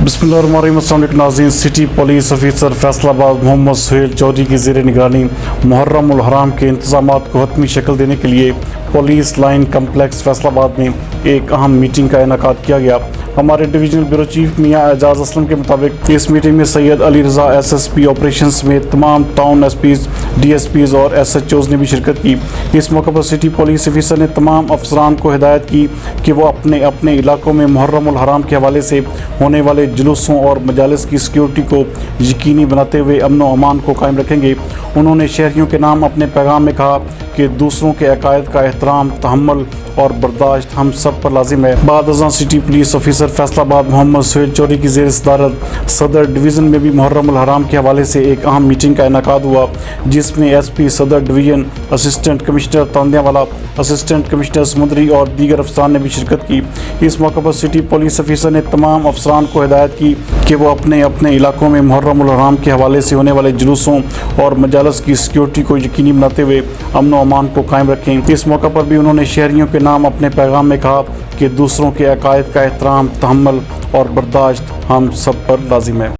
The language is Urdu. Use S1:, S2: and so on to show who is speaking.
S1: بسم اللہ الرحمن الرحیم۔ السلام علیکم ناظرین۔ سٹی پولیس افیسر فیصل آباد محمد سہیل چوہدری کی زیر نگرانی محرم الحرام کے انتظامات کو حتمی شکل دینے کے لیے پولیس لائن کمپلیکس فیصل آباد میں ایک اہم میٹنگ کا انعقاد کیا گیا۔ ہمارے ڈویژنل بیورو چیف میاں اعجاز اسلم کے مطابق اس میٹنگ میں Syed Ali Raza S S P operation سمیت تمام town S Ps, D S Ps اور ایس ایچ اوز نے بھی شرکت کی۔ اس موقع پر سٹی پولیس افیسر نے تمام افسران کو ہدایت کی کہ وہ اپنے اپنے علاقوں میں محرم الحرام کے حوالے سے ہونے والے جلوسوں اور مجالس کی سیکیورٹی کو یقینی بناتے ہوئے امن و امان کو قائم رکھیں گے۔ انہوں نے شہریوں کے نام اپنے پیغام میں کہا کہ دوسروں کے عقائد کا احترام، تحمل اور برداشت ہم سب پر لازم ہے۔ بعد ازاں سٹی پولیس افیسر فیصل آباد محمد سہیل چوہدری کی زیر صدارت صدر ڈویژن میں بھی محرم الحرام کے حوالے سے ایک اہم میٹنگ کا انعقاد ہوا، جس میں ایس پی صدر ڈویژن، اسسٹنٹ کمشنر تاندیا والا، اسسٹنٹ کمشنر سمندری اور دیگر افسران نے بھی شرکت کی۔ اس موقع پر سٹی پولیس افیسر نے تمام افسران کو ہدایت کی کہ وہ اپنے اپنے علاقوں میں محرم الحرام کے حوالے سے ہونے والے جلوسوں اور مجالس کی سیکیورٹی کو یقینی بناتے ہوئے امن و امان کو قائم رکھیں۔ اس موقع پر بھی انہوں نے شہریوں کے نام اپنے پیغام میں کہا کہ دوسروں کے عقائد کا احترام، تحمل اور برداشت ہم سب پر لازم ہے۔